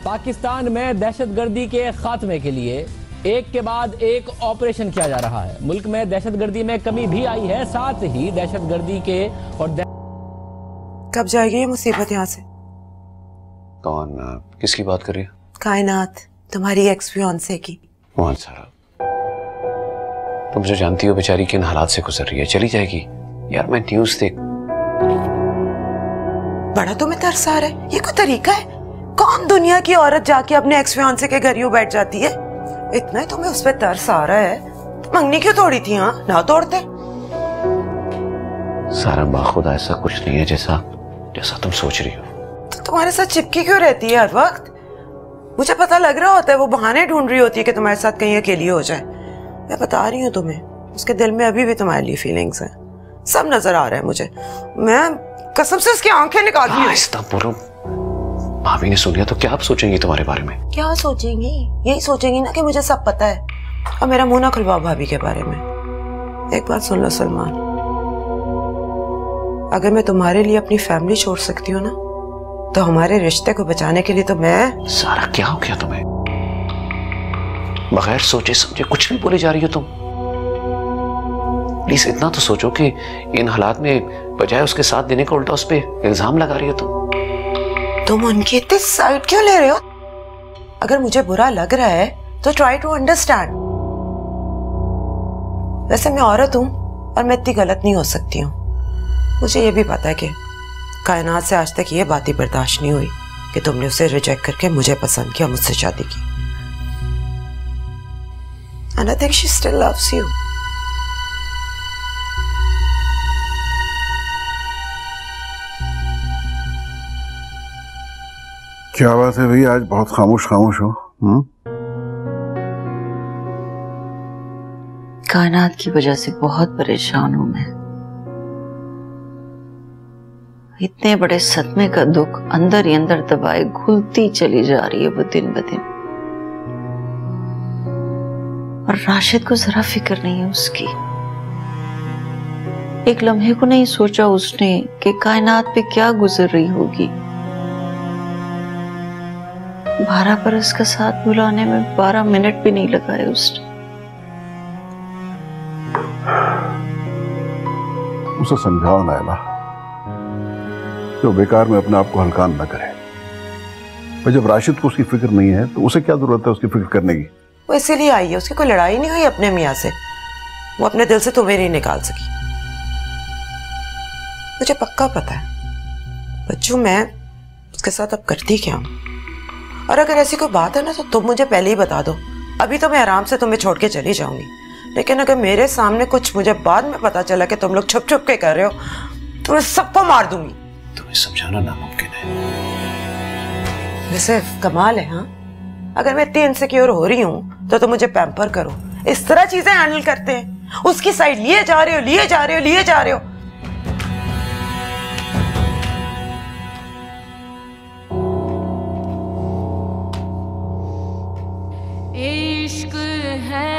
पाकिस्तान में दहशतगर्दी के खात्मे के लिए एक के बाद एक ऑपरेशन किया जा रहा है। मुल्क में दहशतगर्दी में कमी भी आई है, साथ ही दहशतगर्दी के और कब जाएगी ये मुसीबत यहाँ से? कौन, किसकी बात कर रही है? कायनात, तुम्हारी एक्स फियांसे की। मोहन सारा, तुम जो जानती हो बेचारी किन हालात से गुजर रही है, चली जाएगी। यार मैं न्यूज़ देख। बड़ा तुम्हें तरस आ रहा है, ये कोई तरीका है? कौन दुनिया की औरत जाके अपने एक्स फियांसे के घर यूं बैठ जाती है? इतना ही तुम्हें उस पर तरस आ रहा है तो मंगनी क्यों तोड़ी थी? हाँ, ना तोड़ते। सारा बाखुदा ऐसा कुछ नहीं है जैसा तुम सोच रही हो। तो तुम्हारे साथ चिपकी क्यों रहती है हर वक्त? मुझे पता लग रहा होता है वो बहाने ढूंढ रही होती है कि तुम्हारे साथ कहीं अकेली हो जाए। मैं बता रही हूँ तुम्हें, उसके दिल में अभी भी तुम्हारे लिए फीलिंग्स हैं। सब नजर आ रहा है मुझे। मैं कसम से उसकी आंखें निकाल रही हूँ। भाभी ने सुन लिया तो क्या आप सोचेंगी तुम्हारे बारे में? क्या सोचेंगी? यही सोचेंगी ना कि मुझे सब पता है। और मेरा मुंह ना खुलवाओ भाभी के बारे में। एक बात सुन लो सलमान, अगर मैं तुम्हारे लिए अपनी फैमिली छोड़ सकती हूँ ना, तो हमारे रिश्ते को बचाने के लिए तो मैं। सारा क्या हो गया तुम्हें? बगैर सोचे समझे कुछ भी बोले जा रही हो तुम। प्लीज इतना तो सोचो कि इन हालात में बजाय उसके साथ देने का उल्टा उस पर इल्जाम लगा रही हो तुम उनकी इतनी साइड क्यों ले रहे हो? अगर मुझे बुरा लग रहा है तो ट्राई टू अंडरस्टैंड। वैसे मैं औरत हूं और मैं इतनी गलत नहीं हो सकती हूँ। मुझे ये भी पता है कि कायनात से आज तक ये बात ही बर्दाश्त नहीं हुई कि तुमने उसे रिजेक्ट करके मुझे पसंद किया, मुझसे शादी की। And I think she still loves you. क्या बात है भैया, आज बहुत खामोश खामोश हो? कायनात की वजह से बहुत परेशान हूं मैं। इतने बड़े सदमे का दुख अंदर ही अंदर दबाए घुलती चली जा रही है वो दिन ब दिन। और राशिद को जरा फिक्र नहीं है उसकी। एक लम्हे को नहीं सोचा उसने कि कायनात पे क्या गुजर रही होगी। 12 बरस का साथ बुलाने में 12 मिनट भी नहीं लगाए उसने। उसे समझाओ नायला, जो बेकार में अपने आप को हल्कान न करे। और जब राशिद को उसकी फिक्र नहीं है तो उसे क्या जरूरत है उसकी फिक्र करने की? वो इसीलिए आई है, उसकी कोई लड़ाई नहीं हुई अपने मियाँ से। वो अपने दिल से तुम्हें नहीं निकाल सकी। मुझे पक्का पता है बच्चों, मैं उसके साथ अब करती क्या हूँ। और अगर ऐसी कोई बात है ना तो तुम मुझे पहले ही बता दो। अभी तो मैं आराम से तुम्हें छोड़ के चली जाऊंगी, लेकिन अगर मेरे सामने कुछ मुझे बाद में पता चला कि तुम लोग छुप छुप के कर रहे हो तो मैं सबको मार दूंगी। तुम्हें समझाना नामुमकिन है। वैसे कमाल है, हाँ, अगर मैं इतनी इनसिक्योर हो रही हूँ तो तुम मुझे पैम्पर करो। इस तरह चीजें हैंडल करते हैं, उसकी साइड लिए जा रहे हो, लिए जा रहे हो, लिए जा रहे हो। इश्क है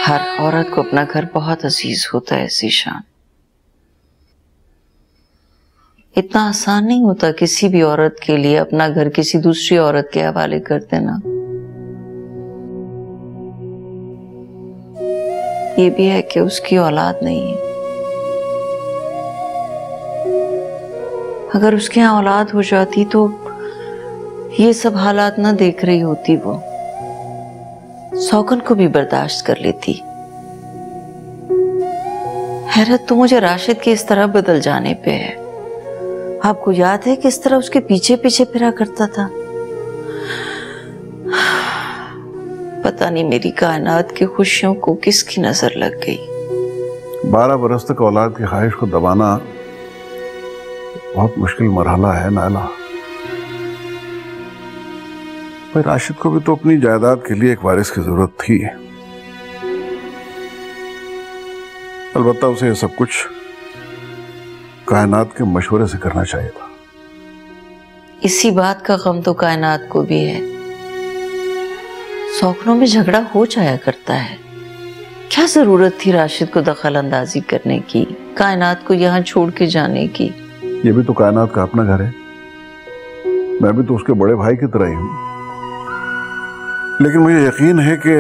हर औरत को अपना घर बहुत अजीज होता है ज़ीशान। इतना आसान नहीं होता किसी भी औरत के लिए अपना घर किसी दूसरी औरत के हवाले कर देना। ये भी है कि उसकी औलाद नहीं है। अगर उसके यहाँ औलाद हो जाती तो ये सब हालात ना देख रही होती। वो सौगन को भी बर्दाश्त कर लेती। हैरत तो मुझे राशिद के इस तरह बदल जाने पे है। आपको याद है किस तरह उसके पीछे पीछे फिरा करता था? पता नहीं मेरी कायनात की खुशियों को किसकी नजर लग गई। 12 बरस तक औलाद की ख्वाहिश को दबाना बहुत मुश्किल मरहला है नायला। भाई राशिद को भी तो अपनी जायदाद के लिए एक वारिस की जरूरत थी। अलबत्ता उसे यह सब कुछ कायनात के मशवरे से करना चाहिए था। इसी बात का गम तो कायनात को भी है। सौखनों में झगड़ा हो जाया करता है। क्या जरूरत थी राशिद को दखल अंदाजी करने की? कायनात को यहाँ छोड़ के जाने की। ये भी तो कायनात का अपना घर है, मैं भी तो उसके बड़े भाई की तरह ही हूं। लेकिन मुझे यकीन है कि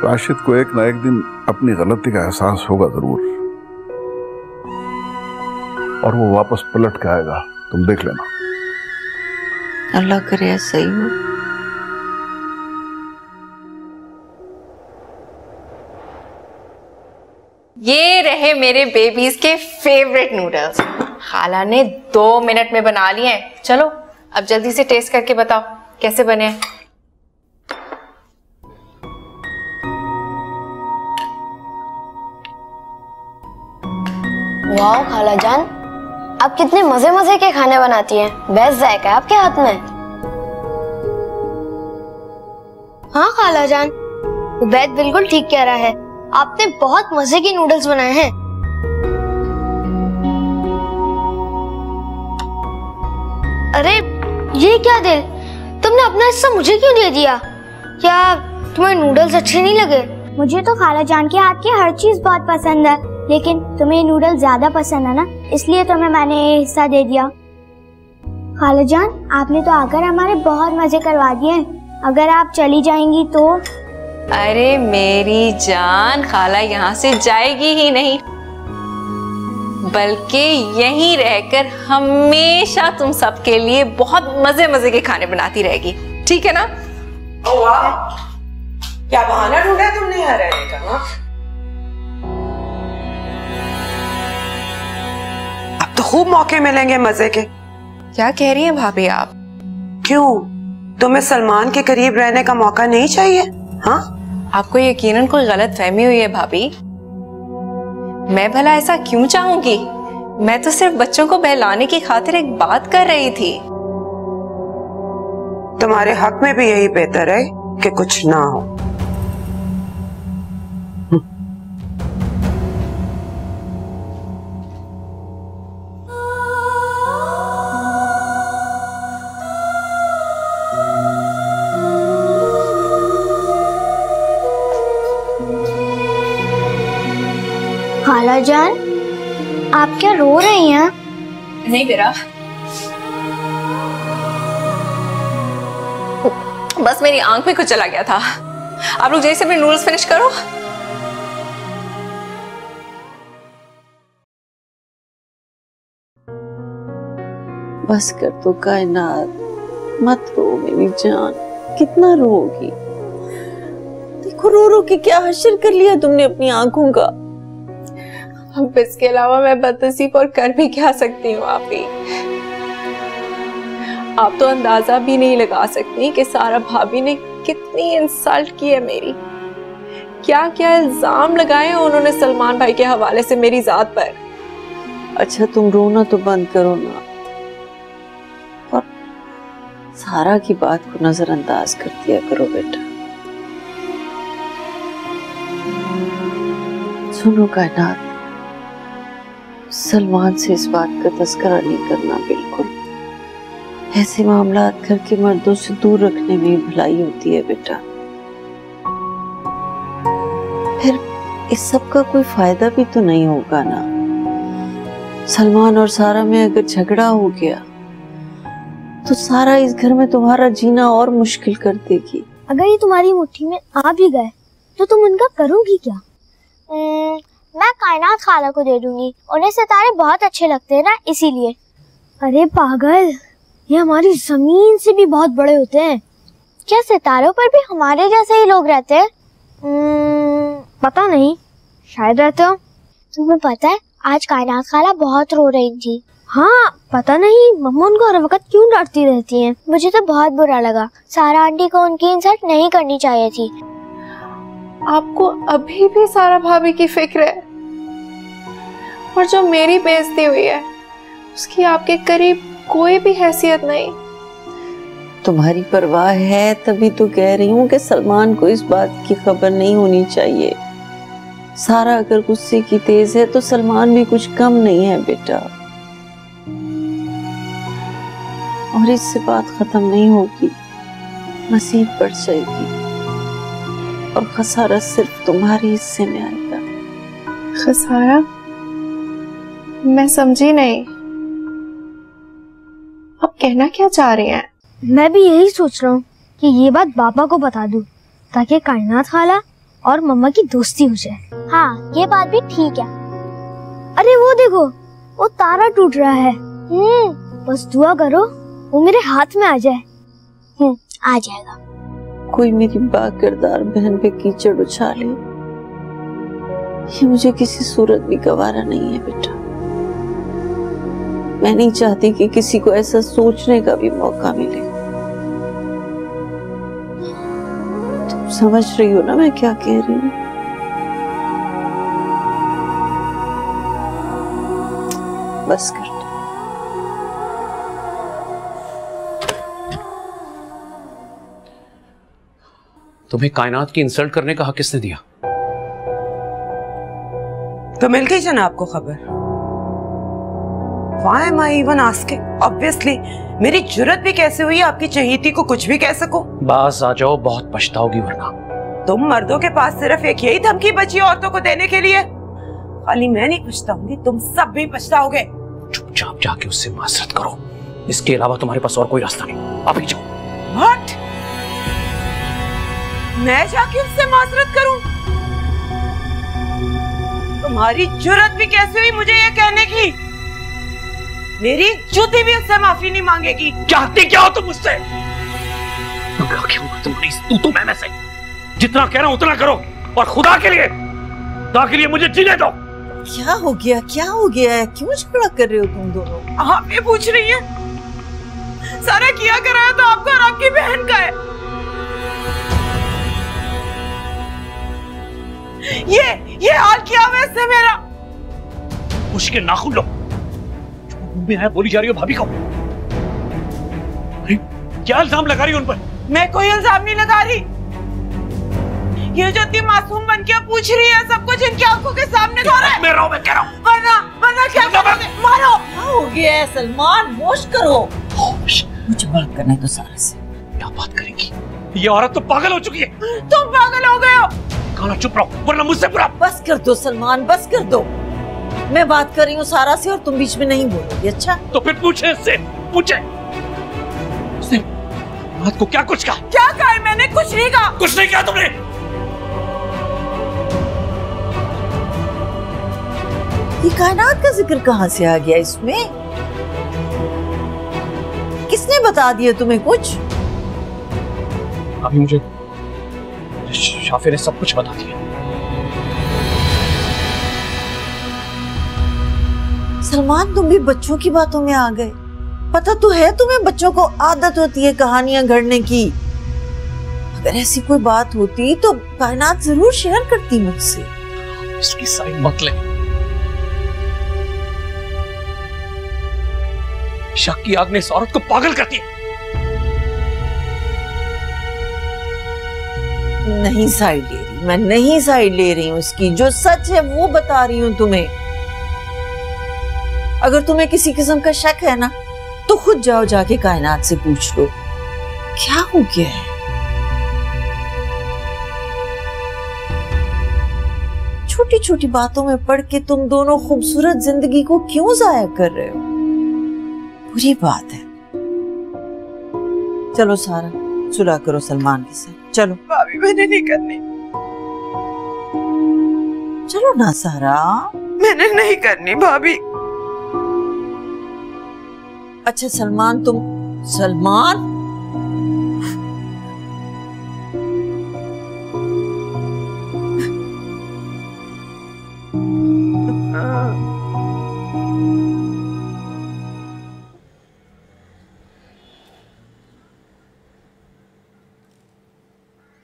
राशिद को एक ना एक दिन अपनी गलती का एहसास होगा जरूर, और वो वापस पलट के आएगा, तुम देख लेना। अल्लाह करे ऐसा ही हो। ये रहे मेरे बेबीज के फेवरेट नूडल्स। खाला ने 2 मिनट में बना लिए हैं। चलो अब जल्दी से टेस्ट करके बताओ कैसे बने हैं। वाह खाला जान, आप कितने मजे मजे के खाने बनाती हैं। बेस्ट जायका है आपके हाथ में। हाँ खाला जान, उबैद बिल्कुल ठीक कह रहा है, आपने बहुत मजे के नूडल्स बनाए हैं। अरे ये क्या दिल, तुमने अपना हिस्सा मुझे क्यों दे दिया? क्या तुम्हें नूडल्स अच्छे नहीं लगे? मुझे तो खाला जान के हाथ की हर चीज बहुत पसंद है, लेकिन तुम्हें नूडल्स ज्यादा पसंद है ना, इसलिए तुम्हें मैंने ये हिस्सा दे दिया। खाला जान, आपने तो आकर हमारे बहुत मजे करवा दिए। अगर आप चली जाएंगी तो? अरे मेरी जान, खाला यहाँ से जाएगी ही नहीं, बल्कि यहीं रहकर हमेशा तुम सबके लिए बहुत मजे मजे के खाने बनाती रहेगी, ठीक है ना? वाह, क्या बहाना ढूंढा तुमने यहाँ रहने का? अब तो खूब मौके मिलेंगे मजे के। क्या कह रही हैं भाभी आप? क्यों, तुम्हें सलमान के करीब रहने का मौका नहीं चाहिए? हाँ, आपको यकीनन कोई गलत फहमी हुई है भाभी। मैं भला ऐसा क्यों चाहूंगी? मैं तो सिर्फ बच्चों को बहलाने की खातिर एक बात कर रही थी। तुम्हारे हक में भी यही बेहतर है कि कुछ ना हो। खाला जान, आप क्या रो रही हैं? नहीं बेरा, बस मेरी आंख में कुछ चला गया था। आप लोग जैसे अपने नूडल्स फिनिश करो। बस कर दो कायनात, मत रो मेरी जान, कितना रोगी। देखो रो रो के क्या हश्र कर लिया तुमने अपनी आंखों का। अब इसके अलावा मैं बदनसीब और कर भी क्या सकती हूँ आप तो अंदाजा भी नहीं लगा सकती कि सारा भाभी ने कितनी इंसल्ट की है मेरी। क्या क्या इल्जाम लगाए हैं उन्होंने सलमान भाई के हवाले से मेरी जात पर। अच्छा तुम रोना तो बंद करो ना, और सारा की बात को नजरअंदाज कर दिया करो बेटा। सुनो कायनात, सलमान से इस बात का तस्करा नहीं करना बिल्कुल। ऐसे मामलात करके मर्दों से दूर रखने में भलाई होती है बेटा। फिर इस सब का कोई फायदा भी तो नहीं होगा ना। सलमान और सारा में अगर झगड़ा हो गया तो सारा इस घर में तुम्हारा जीना और मुश्किल कर देगी। अगर ये तुम्हारी मुट्ठी में आ भी गए तो तुम उनका करोगी क्या? मैं कायनात खाला को दे दूंगी, उन्हें सितारे बहुत अच्छे लगते हैं ना, इसीलिए। अरे पागल, ये हमारी जमीन से भी बहुत बड़े होते हैं। क्या सितारों पर भी हमारे जैसे ही लोग रहते हैं? पता नहीं, शायद रहते हो। तुम्हें पता है आज कायनात खाला बहुत रो रही थी। हाँ पता नहीं, मम्मा उनको हर वक्त क्यों डांटती रहती हैं। मुझे तो बहुत बुरा लगा। सारा आंटी को उनकी इंसल्ट नहीं करनी चाहिए थी। आपको अभी भी सारा भाभी की फिक्र है, और जो मेरी बेइज्जती हुई है उसकी आपके करीब कोई भी हैसियत नहीं। तुम्हारी परवाह है तभी तो कह रही हूँ कि सलमान को इस बात की खबर नहीं होनी चाहिए। सारा अगर गुस्से की तेज है तो सलमान भी कुछ कम नहीं है बेटा, और इससे बात खत्म नहीं होगी, मसीब बढ़ जाएगी और खसारा सिर्फ तुम्हारे हिस्से में आएगा। खसारा, मैं समझी नहीं, आप कहना क्या चाह रही हैं? मैं भी यही सोच रहा हूँ कि ये बात पापा को बता दूं ताकि कायनात खाला और मम्मा की दोस्ती हो जाए। हाँ, ये बात भी ठीक है। अरे वो देखो, वो तारा टूट रहा है। बस दुआ करो वो मेरे हाथ में आ जाए। आ जाएगा। कोई मेरी बाकिरदार बहन पे कीचड़ उछाले, ये मुझे किसी सूरत भी गवारा नहीं है बेटा। मैं नहीं चाहती कि किसी को ऐसा सोचने का भी मौका मिले। तुम समझ रही हो ना मैं क्या कह रही हूँ? बस कर। तुम्हें कायनात की इंसल्ट करने का हक किसने दिया? तो मिल गई जनाब को खबर। Why am I even asking? Obviously, मेरी जुर्रत भी कैसे हुई आपकी चहेती को कुछ भी कह सकूं? बास आ जाओ, बहुत पछताओगी वरना। तुम मर्दों के पास सिर्फ एक यही धमकी बची औरतों को देने के लिए। खाली मैं नहीं पछताऊंगी, तुम सब भी पछताओगे। चुपचाप जाके उससे माजरत करो, इसके अलावा तुम्हारे पास और कोई रास्ता नहीं। अभी जाओ। What? मैं जाके उससे माजरत करूं? तुम्हारी जुर्रत भी कैसे हुई मुझे ये कहने की? मेरी जूती भी उससे माफी नहीं मांगेगी। चाहती क्या हो तुम मुझसे? तू मैं से जितना कह रहा हूं उतना करो, और खुदा के लिए मुझे जीने दो। क्या हो गया, क्या हो गया है? क्यों झगड़ा कर रहे हो तुम दोनों? आप ये पूछ रही हैं? सारा किया कराया तो आपका और आपकी बहन का है। ये हाल किया हुआ इससे मेरा। मुश्किल नाखून लो, में है बोली जा रही हो भाभी को। क्या इल्जाम लगा रही हो उन पर? मैं कोई इल्जाम नहीं लगा रही। ये जो इतनी मासूम बन के पूछ रही है सब कुछ इनकी आंखों के सामने हो रहा है। मैं कह रहा हूं। वरना क्या करोगे? मारो। क्या हो गया है सलमान? होश करो। मुझे बात करने दो सारा से। क्या बात करेंगी? ये औरत तो पागल हो चुकी है। तुम पागल हो गए हो। काला चुप रहो वरना मुझसे बुरा। बस कर दो सलमान, बस कर दो। मैं बात कर रही हूँ सारा से और तुम बीच में नहीं बोलोगे। अच्छा तो फिर पूछे इससे, पूछे बात को। क्या कुछ कहा? क्या कहा है मैंने? कुछ नहीं कहा। कुछ नहीं कहा तुमने? ये कायनात का जिक्र कहाँ से आ गया इसमें? किसने बता दिया तुम्हें कुछ? अभी मुझे शाफे ने सब कुछ बता दिया। सलमान, तुम भी बच्चों की बातों में आ गए। पता तो है तुम्हें बच्चों को आदत होती है कहानियां गढ़ने की। अगर ऐसी कोई बात होती तो कायनात जरूर शेयर करती मुझसे। इसकी साइड मत ले। शक की आग ने इस औरत को पागल करती है। नहीं साइड ले रही, मैं नहीं साइड ले रही हूँ इसकी। जो सच है वो बता रही हूँ तुम्हें। अगर तुम्हें किसी किस्म का शक है ना तो खुद जाओ, जाके कायनात से पूछ लो क्या हो गया है। छोटी छोटी बातों में पड़ के तुम दोनों खूबसूरत जिंदगी को क्यों जाया कर रहे हो? बुरी बात है। चलो सारा, सुलह करो सलमान के साथ। चलो। भाभी मैंने नहीं करनी। चलो ना सारा। मैंने नहीं करनी भाभी। अच्छा सलमान, तुम सलमान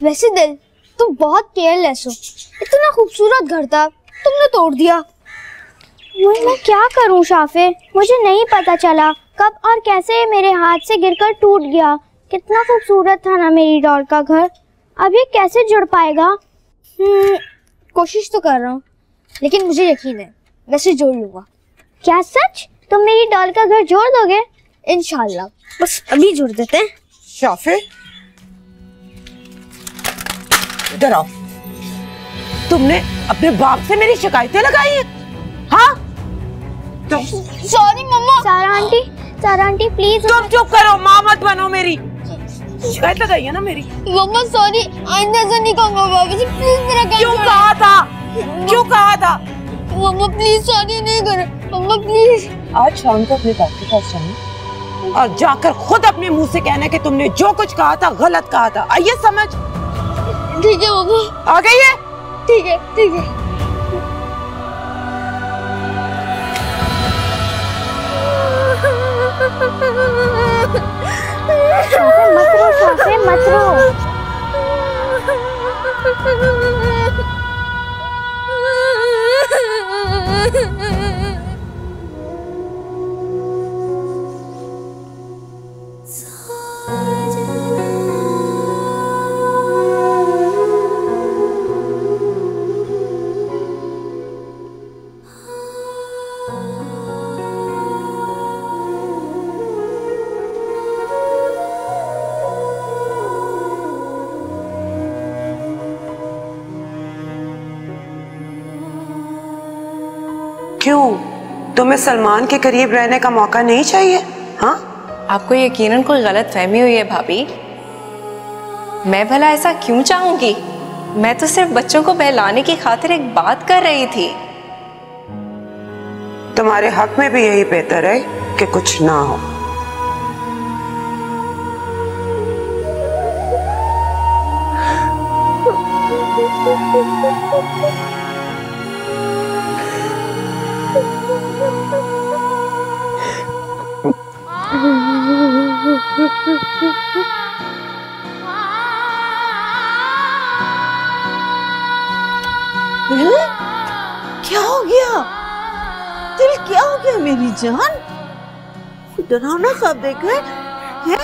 वैसे दिल, तुम बहुत केयरलेस हो। इतना खूबसूरत घर था, तुमने तोड़ दिया। मैं क्या करूं शाफे? मुझे नहीं पता चला कब और कैसे मेरे हाथ से गिरकर टूट गया। कितना खूबसूरत था ना मेरी डॉल का घर। अब ये कैसे जुड़ पाएगा? कोशिश तो कर रहा हूँ, लेकिन मुझे यकीन है वैसे जोड़ लूंगा। क्या सच? तुम मेरी डॉल का घर जोड़ दोगे? इंशाल्लाह। बस अभी जोड़ देते हैं। शाफे इधर आओ। तुमने अपने बाप से मेरी शिकायतें लगाई हैं? हाँ? सॉरी मम्मा। सारा आंटी प्लीज। तुम चुप करो, माँ मत बनो मेरी। शिकायत लगाई है ना मेरी। मम्मा सॉरी, आइंदा ऐसा नहीं कहूंगा बाबा से, प्लीज मेरा काम। क्यों कहा था? मम्मा प्लीज सॉरी नहीं करो मम्मा प्लीज। आज शाम को अपने बाप के पास जाना और जाकर खुद अपने मुंह से कहना कि तुमने जो कुछ कहा था गलत कहा था। आइए समझ? ठीक है मम्मा। आ गई है? ठीक है ठीक है। मत रो। क्यों, तुम्हें सलमान के करीब रहने का मौका नहीं चाहिए? हाँ, आपको यकीनन कोई गलत फहमी हुई है भाभी। मैं भला ऐसा क्यों चाहूंगी? मैं तो सिर्फ बच्चों को बहलाने की खातिर एक बात कर रही थी। तुम्हारे हक में भी यही बेहतर है कि कुछ ना हो। क्या हो गया दिल? क्या हो गया मेरी जान? डरावना ख्वाब देख रहे हैं?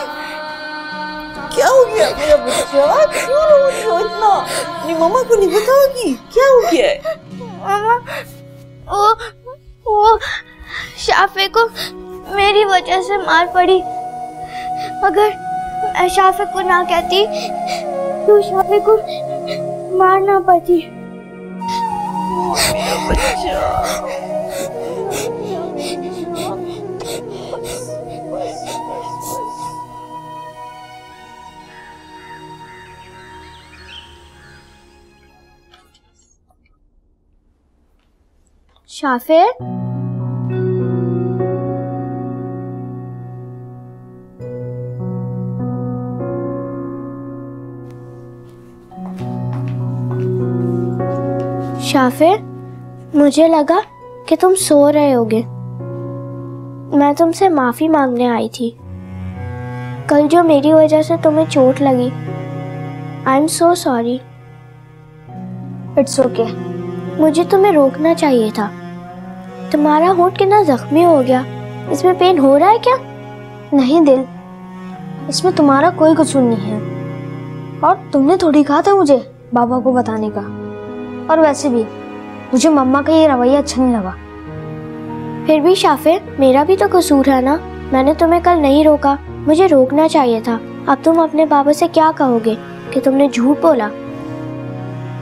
क्या हो गया मेरा बच्चा? क्यों रो रही हो इतना? अपनी मम्मा को नहीं बताओगी? क्या हो गया है? मम्मा वो शाफे को मेरी वजह से मार पड़ी। अगर मैं शाफे को ना कहती तो शाफे को मार ना पड़ती। शाफे, शाफे, मुझे लगा कि तुम सो रहे होगे। मैं तुमसे माफी मांगने आई थी। कल जो मेरी वजह से तुम्हें चोट लगी, I am so sorry. It's okay. मुझे तुम्हें रोकना चाहिए था। तुम्हारा होंठ कितना जख्मी हो गया। इसमें पेन हो रहा है क्या? नहीं दिल, इसमें तुम्हारा कोई कसूर नहीं है। और तुमने थोड़ी कहा था मुझे बाबा को बताने का। और वैसे भी मुझे मम्मा का ये रवैया अच्छा नहीं लगा। फिर भी शाफे, मेरा भी तो कसूर है ना। मैंने तुम्हें कल नहीं रोका, मुझे रोकना चाहिए था। अब तुम अपने बाबा से क्या कहोगे कि तुमने झूठ बोला?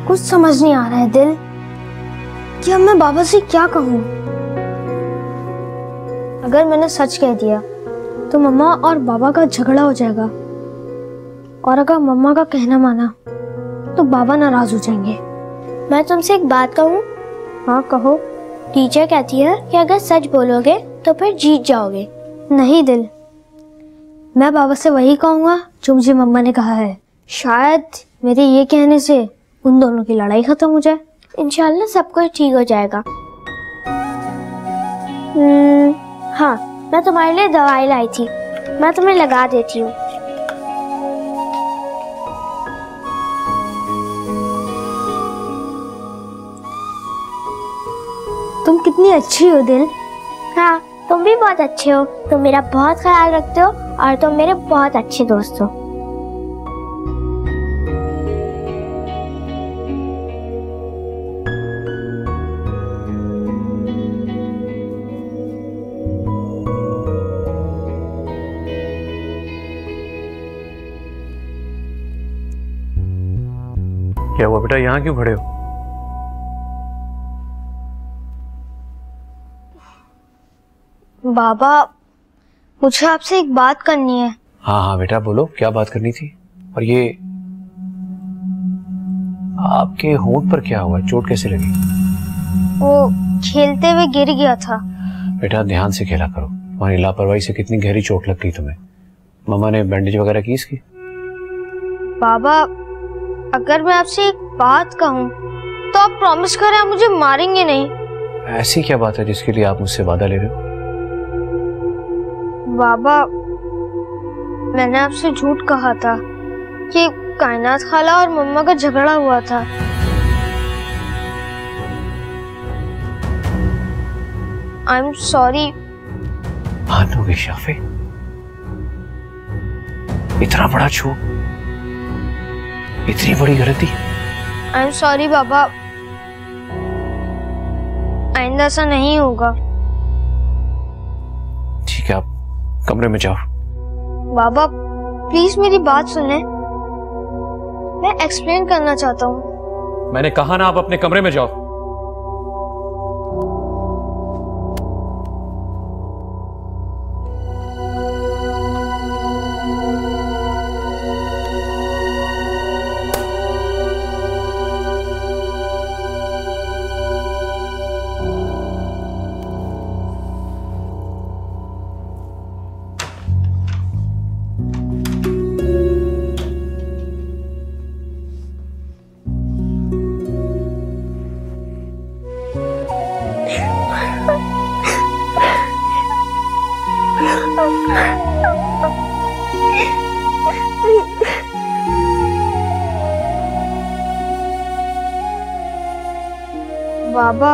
कुछ समझ नहीं आ रहा है दिल कि अब मैं बाबा से क्या कहूँ। अगर मैंने सच कह दिया तो मम्मा और बाबा का झगड़ा हो जाएगा, और अगर मम्मा का कहना माना तो बाबा नाराज हो जाएंगे। मैं तुमसे एक बात कहूँ? हाँ कहो। टीचर कहती है कि अगर सच बोलोगे तो फिर जीत जाओगे। नहीं दिल, मैं बाबा से वही कहूँगा जो मुझे मम्मा ने कहा है। शायद मेरे ये कहने से उन दोनों की लड़ाई खत्म हो जाए। इंशाल्लाह सब कुछ ठीक हो जाएगा। हाँ, मैं तुम्हारे लिए दवाई लाई थी, मैं तुम्हें लगा देती हूँ। तुम कितनी अच्छी हो दिल। हाँ, तुम भी बहुत अच्छे हो। तुम मेरा बहुत ख्याल रखते हो और तुम मेरे बहुत अच्छे दोस्त हो। क्या हुआ बेटा, यहाँ क्यों खड़े हो? बाबा, मुझे आपसे एक बात करनी है। हाँ हाँ बेटा बोलो, क्या बात करनी थी? और ये आपके होंठ पर क्या हुआ? चोट कैसे लगी? वो खेलते हुए गिर गया था। बेटा ध्यान से खेला करो, तुम्हारी लापरवाही से कितनी गहरी चोट लग गई तुम्हें। मम्मा ने बैंडेज वगैरह की इसकी? बाबा, अगर मैं आपसे एक बात कहूँ तो आप प्रॉमिस करें आप मुझे मारेंगे नहीं। ऐसी क्या बात है जिसके लिए आप मुझसे वादा ले रहे हो? बाबा, मैंने आपसे झूठ कहा था कि कायनात खाला और मम्मा का झगड़ा हुआ था। I am sorry. मानोगे शाफे? इतना बड़ा झूठ, इतनी बड़ी गलती? आई एम सॉरी बाबा, आइंदा ऐसा नहीं होगा। ठीक है, आप कमरे में जाओ। बाबा प्लीज मेरी बात सुने, मैं एक्सप्लेन करना चाहता हूँ। मैंने कहा ना आप अपने कमरे में जाओ। बाबा,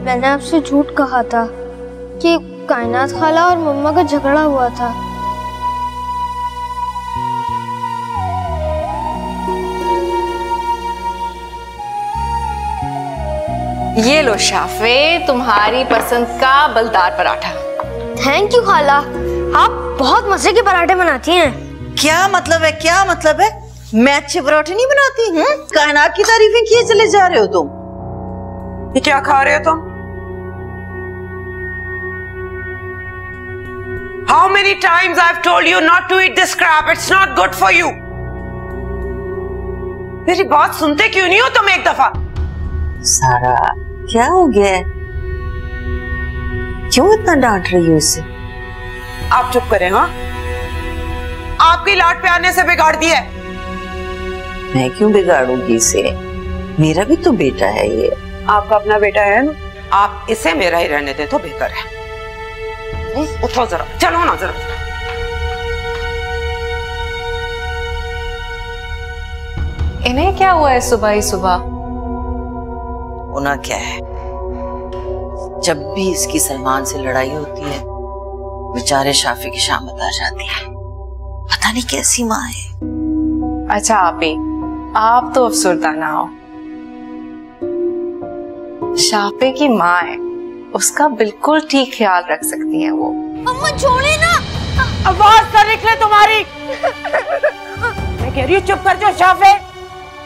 मैंने आपसे झूठ कहा था कि कायनात खाला और मम्मा का झगड़ा हुआ था। ये लो शाफे, तुम्हारी पसंद का बलदार पराठा। थैंक यू खाला, आप बहुत मजे के पराठे बनाती हैं। क्या मतलब है, क्या मतलब है? मैं अच्छे पराठे नहीं बनाती हूँ? कायनात की तारीफें किए चले जा रहे हो तुम। ये क्या खा रहे हो तुम? How many times I've told you not to eat this crap? It's not good for you. मेरी बात सुनते क्यों नहीं हो तुम एक दफा? सारा, क्या हो गया है? क्यों इतना डांट रही हो इसे? आप चुप करें। हाँ, आपकी लाड पे आने से बिगाड़ दिया है। मैं क्यों बिगाड़ूंगी इसे? मेरा भी तो बेटा है ये। आपका अपना बेटा है ना, आप इसे मेरा ही रहने दे तो बेहतर है। उठो जरा, चलो ना जरा। इन्हें क्या हुआ है सुबह ही सुबह? होना क्या है, जब भी इसकी सलमान से लड़ाई होती है बेचारे शाफी की शामत आ जाती है। पता नहीं कैसी माँ है। अच्छा आप तो अफसरदा ना हो। शाफे की माँ है, उसका बिल्कुल ठीक ख्याल रख सकती हैं वो। अम्मा छोड़े ना। आवाज कर निकले तुम्हारी। मैं कह रही हूँ चुप कर जाओ शाफे,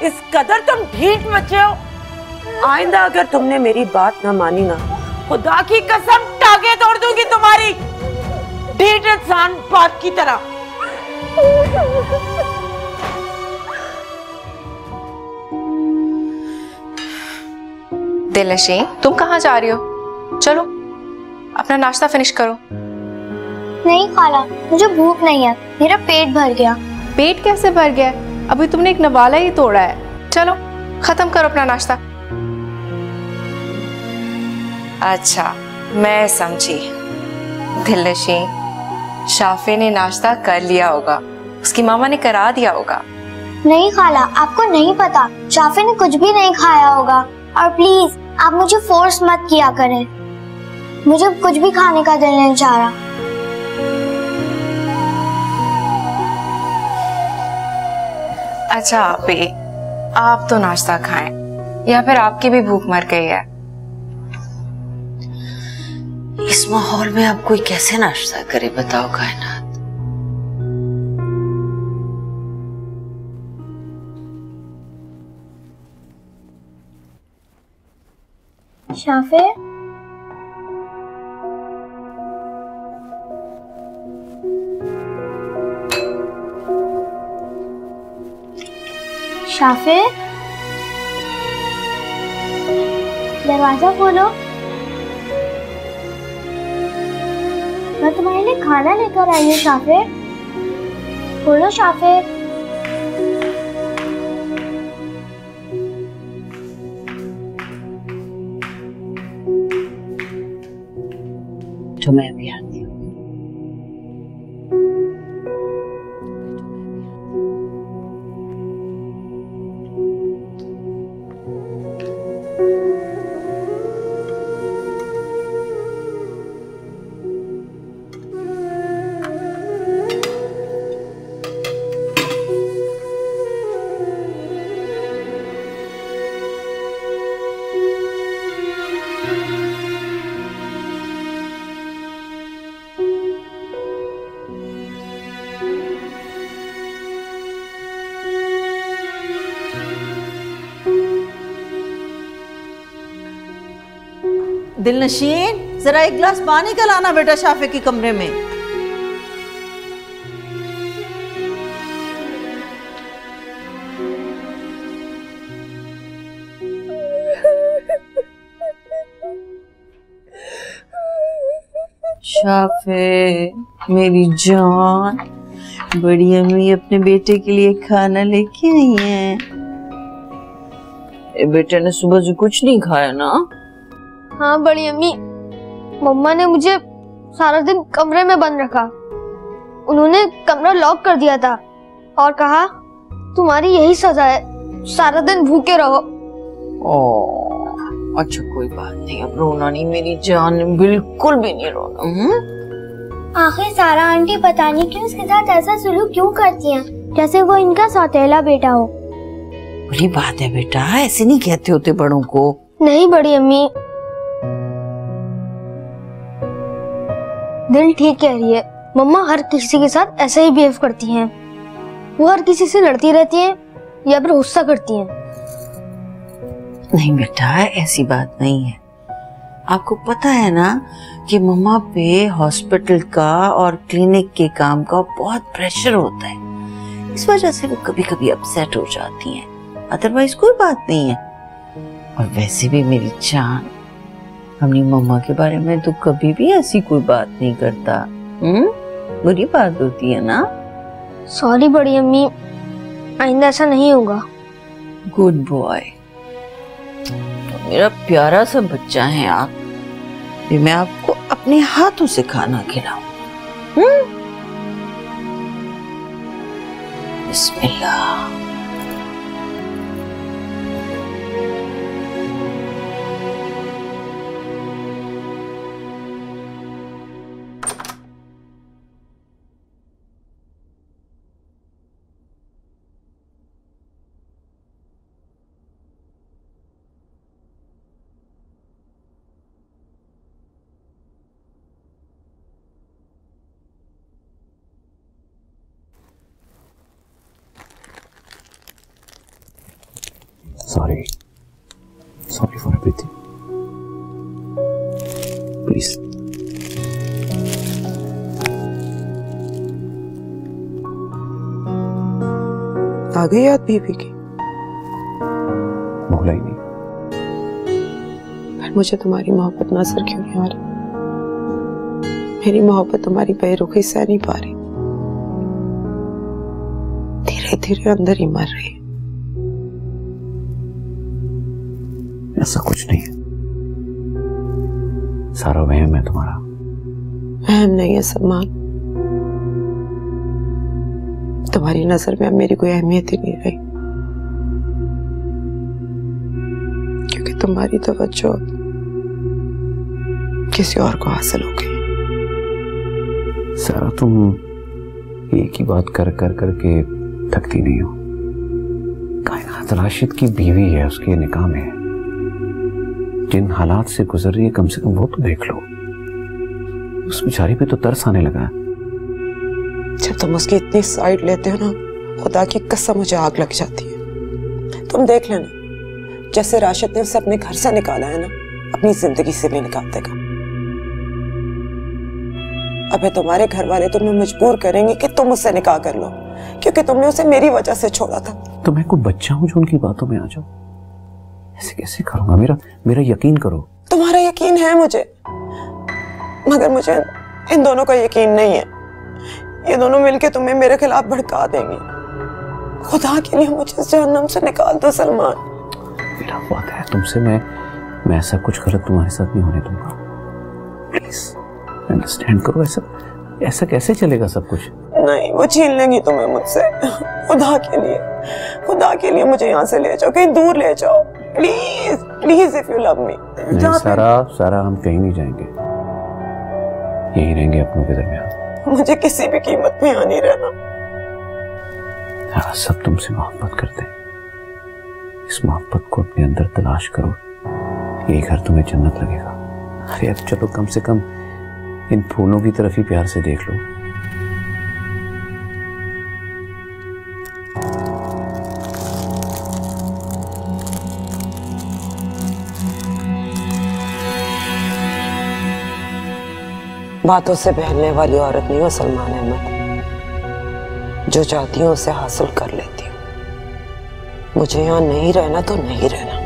इस कदर तुम ढीठ बच्चे हो। आइंदा अगर तुमने मेरी बात ना मानी ना, खुदा की कसम टांगे तोड़ दूंगी तुम्हारी, ढीठ इंसान बात की तरह। दिलनशीं, तुम कहाँ जा रही हो? चलो अपना नाश्ता फिनिश करो। नहीं खाला, मुझे भूख नहीं है, मेरा पेट भर गया। पेट कैसे भर गया? अभी तुमने एक नवाला ही तोड़ा है। चलो खत्म करो अपना नाश्ता। अच्छा मैं समझी, दिलनशीं शाफे ने नाश्ता कर लिया होगा, उसकी मामा ने करा दिया होगा। नहीं खाला, आपको नहीं पता, शाफे ने कुछ भी नहीं खाया होगा। और प्लीज आप मुझे फोर्स मत किया करें, मुझे कुछ भी खाने का दिल नहीं चाह रहा। अच्छा आप तो नाश्ता खाएं, या फिर आपकी भी भूख मर गई है? इस माहौल में अब कोई कैसे नाश्ता करे बताओ कायनात। शाफे, शाफिर, दरवाजा खोलो। मैं तुम्हारे लिए खाना लेकर आई हूँ शाफिर। खोलो शाफिर। तो मैं भी आती हूँ। दिलनशीन, जरा एक गिलास पानी का लाना बेटा शाफे के कमरे में। शाफे मेरी जान, बड़ी अम्मी अपने बेटे के लिए खाना लेके आई हैं। बेटे ने सुबह से कुछ नहीं खाया ना? हाँ बड़ी अम्मी, मम्मा ने मुझे सारा दिन कमरे में बंद रखा। उन्होंने कमरा लॉक कर दिया था और कहा तुम्हारी यही सजा है, सारा दिन भूखे रहो। ओह अच्छा कोई बात नहीं, अब रोना नहीं मेरी जान, बिल्कुल भी नहीं रोना। आखिर सारा आंटी पता नहीं क्यों उसके साथ ऐसा सुलूक क्यों करती हैं, जैसे वो इनका सौतेला बेटा हो। बड़ी बात है बेटा, ऐसे नहीं कहते होते बड़ों को। नहीं बड़ी अम्मी, दिल ठीक कह रही है। मम्मा हर किसी के साथ ऐसे ही बिहेव करती हैं। वो हर किसी से लड़ती रहती हैं या फिर गुस्सा करती हैं। नहीं बेटा, ऐसी बात नहीं है। आपको पता है ना कि मम्मा पे हॉस्पिटल का और क्लिनिक के काम का बहुत प्रेशर होता है, इस वजह से वो कभी कभी अपसेट हो जाती हैं, अदरवाइज कोई बात नहीं है। और वैसे भी मेरी जान, अपनी मम्मा के बारे में तो कभी भी ऐसी कोई बात नहीं करता। बुरी बात होती है ना? सॉरी बड़ी अम्मी, आइंदा ऐसा नहीं होगा। गुड बॉय, तो मेरा प्यारा सा बच्चा है आप। भी मैं आपको अपने हाथों से खाना खिलाऊं। बिस्मिल्लाह। Sorry for everything. Please. आ गई याद बीबी की? भूला ही नहीं। पर मुझे तुम्हारी मोहब्बत नजर क्यों नहीं आ रही? मेरी मोहब्बत तुम्हारी बेरुखी सह नहीं पा रही, धीरे धीरे अंदर ही मर रही है। ऐसा कुछ नहीं है, सारा वहम है तुम्हारा। वहम नहीं है सलमान, तुम्हारी नजर में अब मेरी कोई अहमियत ही नहीं रही, क्योंकि तुम्हारी तवज्जो किसी और को हासिल हो गई। सारा तुम एक ही बात कर कर करके थकती नहीं हो। कायनात राशिद की बीवी है, उसके निकाह में है। जिन हालात से गुजर रही है कम से कम वो तो देख लो। उस बेचारी पे तो तरस आने लगा है। जब तुम उसकी इतनी साइड लेते हो ना, खुदा की कसम मुझे आग लग जाती है। तुम देख लेना, जैसे राशिद ने उसे अपने घर से निकाला है ना, अपनी जिंदगी से भी निकाल देगा। अबे तुम्हारे घर वाले तुम्हें मजबूर करेंगे कि तुम उससे निकाह कर लो, क्योंकि तुमने उसे मेरी वजह से छोड़ा था। तो मैं कोई बच्चा हूं जो उनकी बातों में आ जाऊं? ऐसे कैसे करूंगा? मेरा यकीन करो। तुम्हारा यकीन है मुझे, मगर मुझे इन दोनों का यकीन नहीं है। ये दोनों मिलके तुम्हें मेरे खिलाफ भड़का देंगी। खुदा के लिए मुझे इस जहन्नम से निकाल दो सलमान। मेरा वादा है तुमसे, मैं ऐसा कुछ गलत तुम्हारे साथ नहीं होने दूंगा। प्लीज अंडरस्टैंड करो। ऐसा कैसे चलेगा सब कुछ? नहीं, वो छीन लेंगी तुम्हें मुझसे। खुदा के लिए मुझे यहाँ से ले जाओ, कहीं दूर ले जाओ please, please if you love me. सारा हम कहीं नहीं जाएंगे, यहीं रहेंगे अपनों के दरमियान। मुझे किसी भी कीमत में यहाँ नहीं रहना। सारा सब तुमसे मोहब्बत करते हैं। इस मोहब्बत को अपने अंदर तलाश करो, यही घर तुम्हें जन्नत लगेगा। अरे अब चलो, कम से कम इन फूलों की तरफ ही प्यार से देख लो। बातों से बहलने वाली औरत नहीं हो सलमान अहमद, जो चाहती हूँ उसे हासिल कर लेती हूँ। मुझे यहाँ नहीं रहना तो नहीं रहना,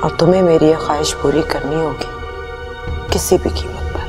और तुम्हें मेरी ये ख्वाहिश पूरी करनी होगी किसी भी कीमत पर।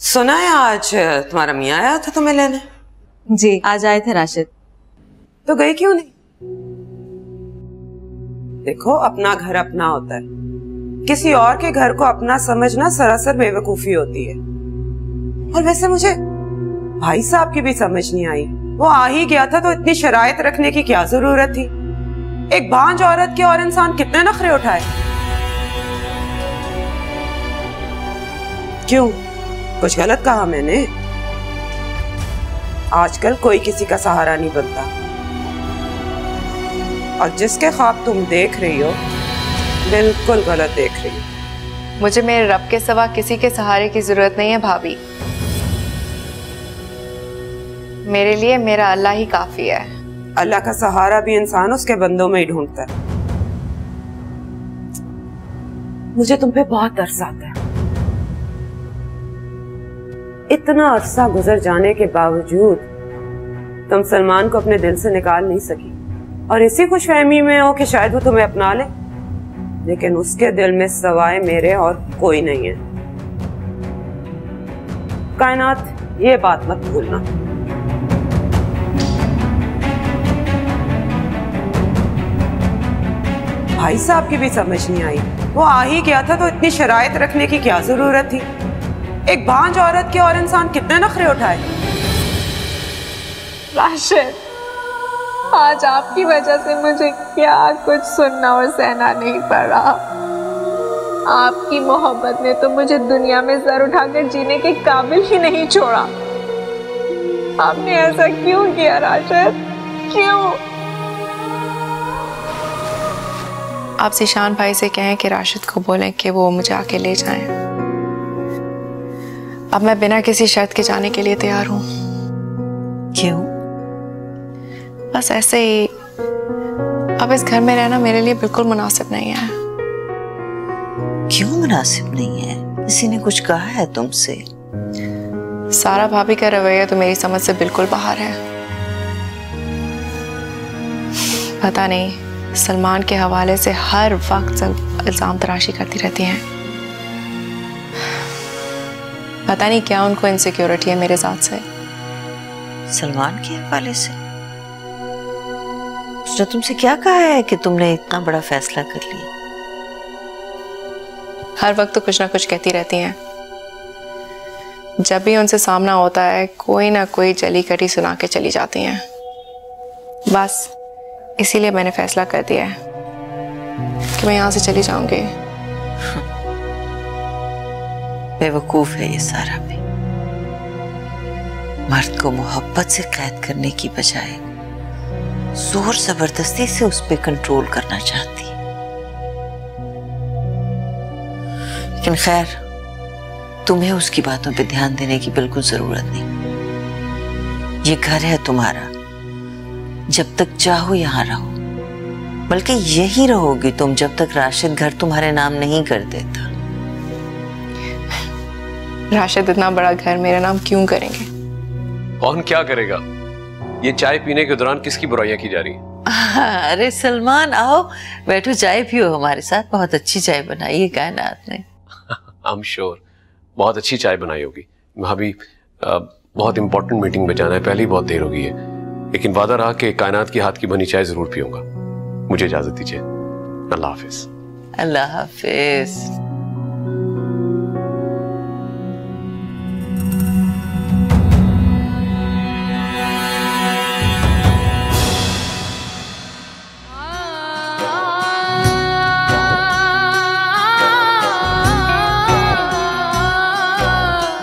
सुना है आज तुम्हारा मियाँ आया था तुम्हें लेने? जी, आज आए थे राशिद। तो गई क्यों नहीं? देखो, अपना घर अपना होता है, किसी और के घर को अपना समझना सरासर बेवकूफी होती है। और वैसे मुझे भाई साहब की भी समझ नहीं आई, वो आ ही गया था तो इतनी शराइत रखने की क्या जरूरत थी? एक बांझ औरत के और इंसान कितने नखरे उठाए। क्यों, कुछ गलत कहा मैंने? आजकल कोई किसी का सहारा नहीं बनता, और जिसके ख्वाब तुम देख रही हो बिल्कुल गलत देख रही हो। मुझे मेरे रब के सिवा किसी के सहारे की जरूरत नहीं है भाभी। मेरे लिए मेरा अल्लाह ही काफी है। अल्लाह का सहारा भी इंसान उसके बंदों में ही ढूंढता है। मुझे तुम पे बहुत तरस आता है। इतना अरसा गुजर जाने के बावजूद तुम सलमान को अपने दिल से निकाल नहीं सकी, और इसी खुशफहमी में हो कि शायद वो तुम्हें अपना ले, लेकिन उसके दिल में सवाए मेरे और कोई नहीं है। कायनात, ये बात मत भूलना। भाई साहब की भी समझ नहीं आई, वो आ ही गया था तो इतनी शराइत रखने की क्या जरूरत थी? एक बांझ औरत के और इंसान कितने नखरे उठाए। राशिद, आज आपकी वजह से मुझे क्या कुछ सुनना और सहना नहीं पड़ा। आपकी मोहब्बत ने तो मुझे दुनिया में सर उठाकर जीने के काबिल ही नहीं छोड़ा। आपने ऐसा क्यों किया राशिद, क्यों? आप ज़ीशान भाई से कहें कि राशिद को बोलें कि वो मुझे आके ले जाएं। अब मैं बिना किसी शर्त के जाने के लिए तैयार हूँ। क्यों? बस ऐसे ही। अब इस घर में रहना मेरे लिए बिल्कुल मुनासिब नहीं है। क्यों मुनासिब नहीं है? किसी ने कुछ कहा है तुमसे? सारा भाभी का रवैया तो मेरी समझ से बिल्कुल बाहर है। पता नहीं, सलमान के हवाले से हर वक्त इल्जाम तराशी करती रहती हैं। पता नहीं क्या उनको इनसिक्योरिटी है मेरे साथ से। सलमान के हवाले से उसने तुमसे क्या कहा है कि तुमने इतना बड़ा फैसला कर लिया? हर वक्त तो कुछ ना कुछ कहती रहती हैं। जब भी उनसे सामना होता है कोई ना कोई जली कटी सुना के चली जाती हैं। बस इसीलिए मैंने फैसला कर दिया है कि मैं यहाँ से चली जाऊंगी। बेवकूफ है ये सारा भी। मर्द को मोहब्बत से कैद करने की बजाय जोर जबरदस्ती से उस पर कंट्रोल करना चाहती है। लेकिन खैर, तुम्हें उसकी बातों पे ध्यान देने की बिल्कुल जरूरत नहीं। ये घर है तुम्हारा, जब तक चाहो यहाँ रहो। बल्कि यही रहोगी तुम जब तक राशिद घर तुम्हारे नाम नहीं कर देता। राशिद इतना बड़ा घर मेरा नाम क्यों करेंगे? कौन क्या करेगा? ये चाय पीने के दौरान किसकी बुराइयां की जा रही हैं? अरे सलमान, आओ बैठो, चाय पियो हमारे साथ। बहुत अच्छी चाय बनाई है कायनात ने। आई एम श्योर बहुत अच्छी चाय बनाई होगी। भाभी बहुत इंपॉर्टेंट मीटिंग में जाना है, पहले ही बहुत देर हो गई है, लेकिन वादा रहा कि कायनात की हाथ की बनी चाय जरूर पीऊंगा। मुझे इजाजत दीजिए। अल्लाह हाफिज। अल्लाह हाफिज।